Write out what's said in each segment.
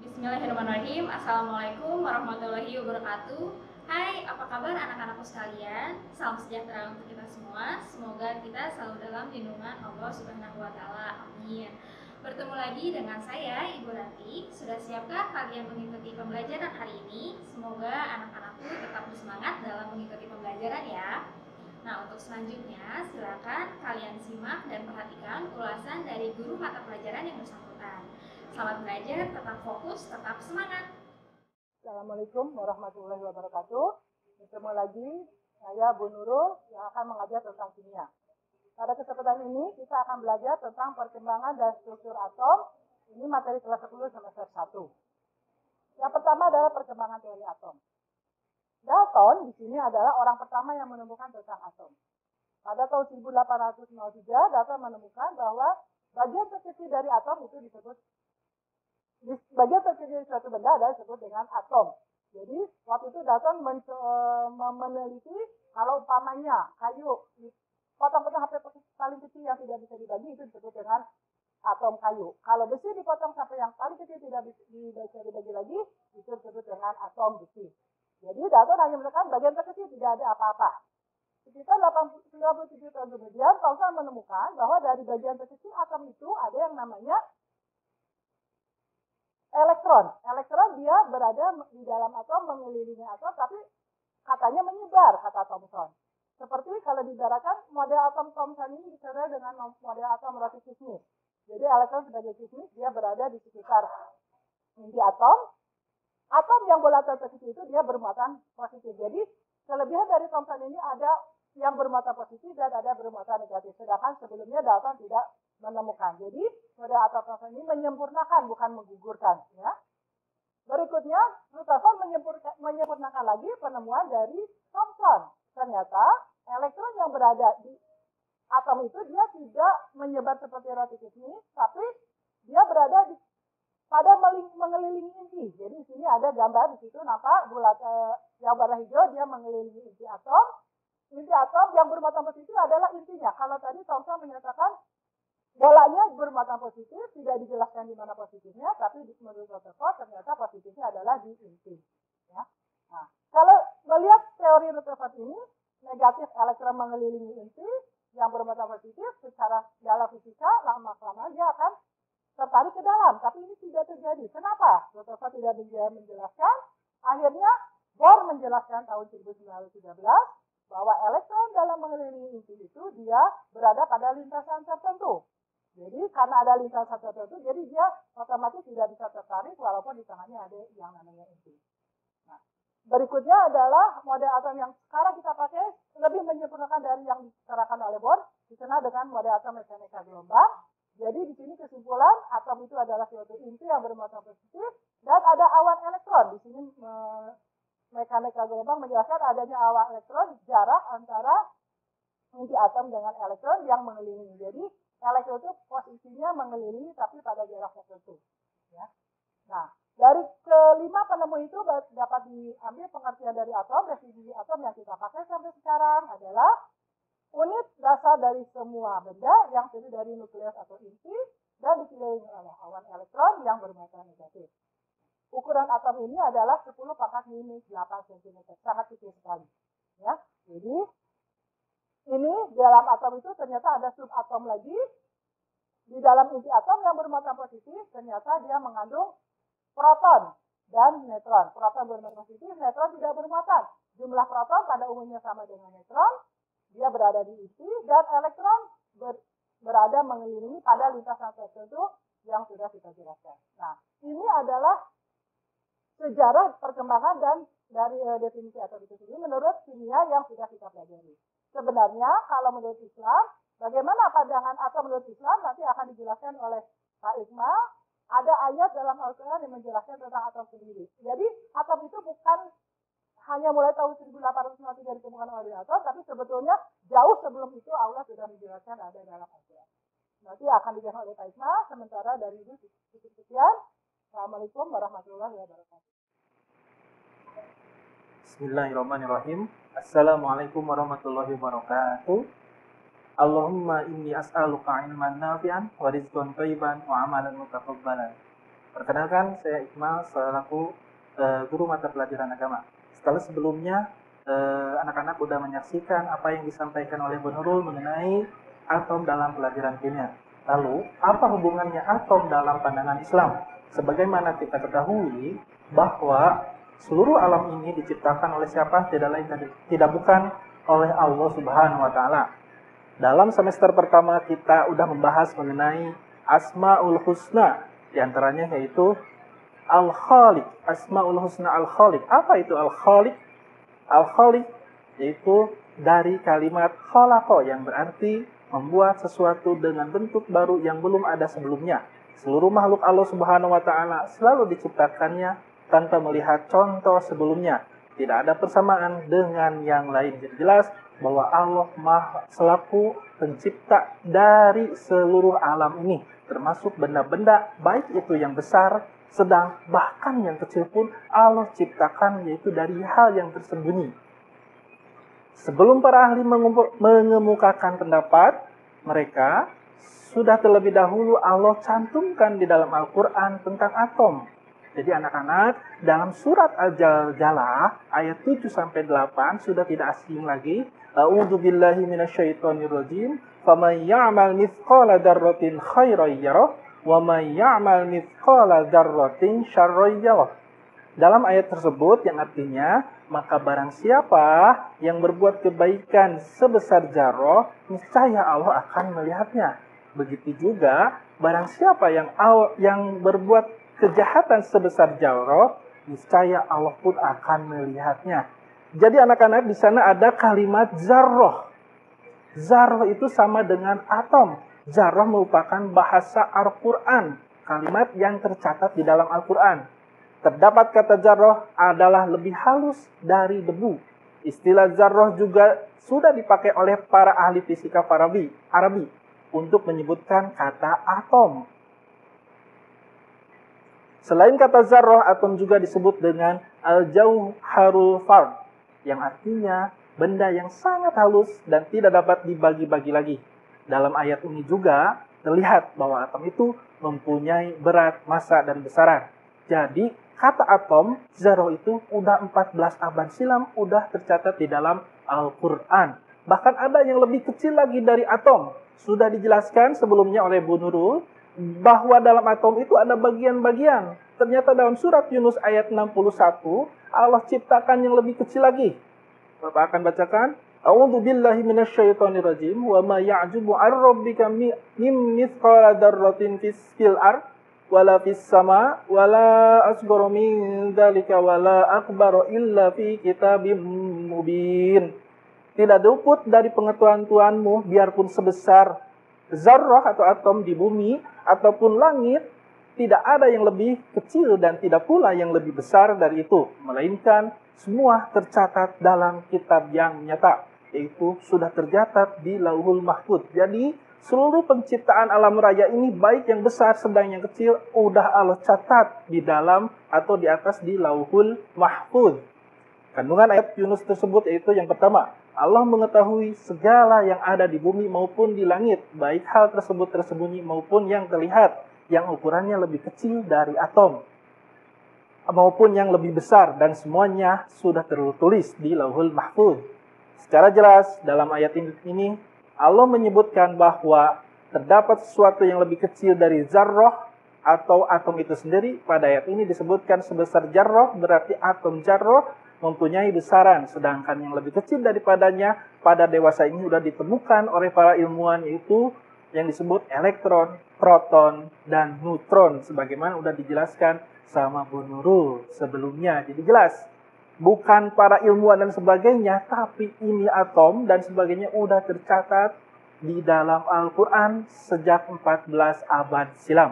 Bismillahirrahmanirrahim. Assalamualaikum warahmatullahi wabarakatuh. Hai, apa kabar anak-anakku sekalian? Salam sejahtera untuk kita semua. Semoga kita selalu dalam lindungan Allah Subhanahu wa taala. Amin. Bertemu lagi dengan saya, Ibu Ranti. Sudah siapkah kalian mengikuti pembelajaran hari ini? Semoga anak-anakku tetap bersemangat dalam mengikuti pembelajaran ya. Nah, untuk selanjutnya silakan kalian simak dan perhatikan ulasan dari guru mata pelajaran yang bersangkutan. Selamat belajar, tetap fokus, tetap semangat. Assalamualaikum warahmatullahi wabarakatuh. Bertemu lagi saya Bu Nurul yang akan mengajar tentang kimia. Pada kesempatan ini kita akan belajar tentang perkembangan dan struktur atom. Ini materi kelas 10 semester 1. Yang pertama adalah perkembangan teori atom. Dalton di sini adalah orang pertama yang menemukan tentang atom. Pada tahun 1803, Dalton menemukan bahwa bagian terkecil dari atom itu disebut bagian terkecil dari suatu benda adalah disebut dengan atom. Jadi waktu itu Dalton meneliti kalau umpamanya kayu potong-potong sampai paling kecil yang tidak bisa dibagi itu disebut dengan atom kayu. Kalau besi dipotong sampai yang paling kecil tidak bisa dibagi lagi itu disebut dengan atom besi. Jadi Dalton hanya menemukan bagian terkecil, tidak ada apa-apa. Sekitar 97 tahun kemudian, Thomson menemukan bahwa dari bagian terkecil atom itu ada yang namanya elektron. Elektron dia berada di dalam atom, mengelilingi atom, tapi katanya menyebar, kata Thomson. Seperti kalau diibaratkan model atom Thomson ini disesuaikan dengan model atom roti kismis. Jadi elektron sebagai kismis, dia berada di sekitar inti atom. Atom yang bola terkecil itu dia bermuatan positif. Jadi kelebihan dari Thomson ini ada yang bermuatan positif dan ada bermuatan negatif. Sedangkan sebelumnya Dalton tidak menemukan. Jadi model atom Thomson ini menyempurnakan bukan menggugurkan. Ya. Berikutnya Rutherford menyempurnakan lagi penemuan dari Thomson. Ternyata elektron yang berada di atom itu dia tidak menyebar seperti roti kismis, tapi dia berada di pada mengelilingi inti. Jadi di sini ada gambar di situ nampak bulat yang warna hijau dia mengelilingi inti atom. Inti atom yang bermuatan positif adalah intinya. Kalau tadi Thomson menyatakan bolanya bermuatan positif, tidak dijelaskan di mana positifnya, tapi menurut Rutherford ternyata positifnya adalah di inti. Ya. Nah, kalau melihat teori Rutherford ini, negatif elektron mengelilingi inti yang bermuatan positif, secara dalam fisika lama-lama dia akan tertarik ke dalam, tapi ini tidak terjadi. Kenapa? Rutherford tidak bisa menjelaskan. Akhirnya Bohr menjelaskan tahun 1913 bahwa elektron dalam mengelilingi inti itu dia berada pada lintasan tertentu. Jadi karena ada lintasan tertentu, jadi dia otomatis tidak bisa tertarik walaupun di tangannya ada yang namanya inti. Nah, berikutnya adalah model atom yang sekarang kita pakai lebih menyempurnakan dari yang diserahkan oleh Bohr, dikenal dengan model atom mekanika gelombang. Jadi di sini kesimpulan atom itu adalah suatu inti yang bermuatan positif dan ada awan elektron. Di sini mekanika gelombang menjelaskan adanya awan elektron, jarak antara inti atom dengan elektron yang mengelilingi. Jadi elektron itu posisinya mengelilingi tapi pada jarak tertentu. Ya. Nah, dari kelima penemu itu dapat diambil pengertian dari atom. Definisi atom yang kita pakai sampai sekarang adalah unit dasar dari semua benda yang terdiri dari nukleus atau inti dan dikelilingi oleh awan elektron yang bermuatan negatif. Ukuran atom ini adalah 10 pangkat minus 8 cm, sangat kecil sekali. Ya, jadi ini dalam atom itu ternyata ada subatom lagi. Di dalam inti atom yang bermuatan positif ternyata dia mengandung proton dan neutron. Proton bermuatan positif, neutron tidak bermuatan. Jumlah proton pada umumnya sama dengan neutron. Dia berada di inti dan elektron berada mengelilingi pada lintasan tertentu yang sudah kita jelaskan. Nah, ini adalah sejarah perkembangan dan dari definisi atom itu sendiri menurut kimia yang sudah kita pelajari. Sebenarnya kalau menurut Islam, bagaimana pandangan atom menurut Islam nanti akan dijelaskan oleh Pak Iqmal. Ada ayat dalam Al-Quran yang menjelaskan tentang atom sendiri. Jadi atom itu bukan hanya mulai tahun 1893 ditemukan oleh atom, tapi sebetulnya jauh sebelum itu Allah sudah menjelaskan ada dalam Al-Quran. Nanti akan dijelaskan oleh Pak Iqmal, sementara dari itu cukup sekian. Assalamualaikum warahmatullahi wabarakatuh. Bismillahirrahmanirrahim. Assalamualaikum warahmatullahi wabarakatuh. Allahumma inni as'aluka ilman nafi'an wa rizqan thayyiban wa amalan mutaqabbalan. Perkenalkan, saya Iqmal selaku guru mata pelajaran agama. Setelah sebelumnya anak-anak sudah menyaksikan apa yang disampaikan oleh Bu Nurul mengenai atom dalam pelajaran kimia. Lalu, apa hubungannya atom dalam pandangan Islam? Sebagaimana kita ketahui bahwa seluruh alam ini diciptakan oleh siapa? Tidak bukan oleh Allah Subhanahu wa taala. Dalam semester pertama kita sudah membahas mengenai Asmaul Husna, di antaranya yaitu Al-Khaliq, Asmaul Husna Al-Khaliq. Apa itu Al-Khaliq? Al-Khaliq yaitu dari kalimat khalaqa yang berarti membuat sesuatu dengan bentuk baru yang belum ada sebelumnya. Seluruh makhluk Allah Subhanahu wa taala selalu diciptakannya tanpa melihat contoh sebelumnya. Tidak ada persamaan dengan yang lain. Jadi jelas bahwa Allah selaku pencipta dari seluruh alam ini, termasuk benda-benda baik itu yang besar, sedang bahkan yang kecil pun Allah ciptakan, yaitu dari hal yang tersembunyi. Sebelum para ahli mengemukakan pendapat mereka, sudah terlebih dahulu Allah cantumkan di dalam Al-Quran tentang atom. Jadi anak-anak, dalam surat Al-Zalzalah ayat 7-8 sudah tidak asing lagi. A'udzu billahi minasyaitonir rajim. Faman ya'mal mithqala dzarratin khairan yarah wa man ya'mal mithqala dzarratin syarran yarah. Dalam ayat tersebut yang artinya, maka barang siapa yang berbuat kebaikan sebesar zarrah, niscaya Allah akan melihatnya. Begitu juga barang siapa yang berbuat kejahatan sebesar zarrah, niscaya Allah pun akan melihatnya. Jadi anak-anak, di sana ada kalimat zarrah. Zarrah itu sama dengan atom. Zarrah merupakan bahasa Al-Quran, kalimat yang tercatat di dalam Al-Quran. Terdapat kata zarrah adalah lebih halus dari debu. Istilah zarrah juga sudah dipakai oleh para ahli fisika Arabi untuk menyebutkan kata atom. Selain kata zarrah, atom juga disebut dengan al-jauharul fard, yang artinya benda yang sangat halus dan tidak dapat dibagi-bagi lagi. Dalam ayat ini juga terlihat bahwa atom itu mempunyai berat, massa, dan besaran. Jadi kata atom, zarrah itu udah 14 abad silam udah tercatat di dalam Al-Quran. Bahkan ada yang lebih kecil lagi dari atom. Sudah dijelaskan sebelumnya oleh Bu Nurul bahwa dalam atom itu ada bagian-bagian. Ternyata dalam surat Yunus ayat 61, Allah ciptakan yang lebih kecil lagi. Bapak akan bacakan. A'udzu billahi minasyaitonir rajim. Wa ma ya'jubu 'an rabbika min mithqala dzarratin fil ard wala fis sama wala asghara min dzalika wala akbaru illa fi kitabim mubin. Tidak luput dari pengetahuan Tuhanmu biarpun sebesar zarrah atau atom di bumi ataupun langit, tidak ada yang lebih kecil dan tidak pula yang lebih besar dari itu, melainkan semua tercatat dalam kitab yang nyata, yaitu sudah tercatat di Lauhul Mahfuz. Jadi seluruh penciptaan alam raya ini, baik yang besar sedang yang kecil, udah Allah catat di dalam atau di atas di Lauhul Mahfuz. Kandungan ayat Yunus tersebut yaitu yang pertama, Allah mengetahui segala yang ada di bumi maupun di langit, baik hal tersebut tersembunyi maupun yang terlihat, yang ukurannya lebih kecil dari atom, maupun yang lebih besar, dan semuanya sudah tertulis di Lauhul Mahfuz. Secara jelas dalam ayat ini, Allah menyebutkan bahwa terdapat sesuatu yang lebih kecil dari zarrah atau atom itu sendiri. Pada ayat ini disebutkan sebesar zarrah, berarti atom zarrah mempunyai besaran, sedangkan yang lebih kecil daripadanya pada dewasa ini sudah ditemukan oleh para ilmuwan, yaitu yang disebut elektron, proton, dan neutron, sebagaimana sudah dijelaskan sama Bu Nurul sebelumnya. Jadi jelas, bukan para ilmuwan dan sebagainya, tapi ini atom dan sebagainya sudah tercatat di dalam Al-Quran sejak 14 abad silam.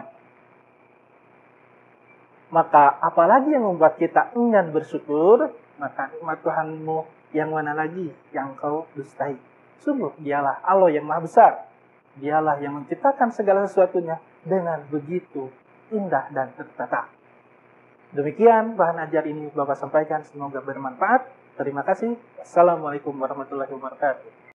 Maka apalagi yang membuat kita ingin bersyukur? Maka nikmat Tuhanmu yang mana lagi yang kau dustai? Sungguh dialah Allah yang maha besar. Dialah yang menciptakan segala sesuatunya dengan begitu indah dan tertata. Demikian bahan ajar ini Bapak sampaikan, semoga bermanfaat. Terima kasih. Assalamualaikum warahmatullahi wabarakatuh.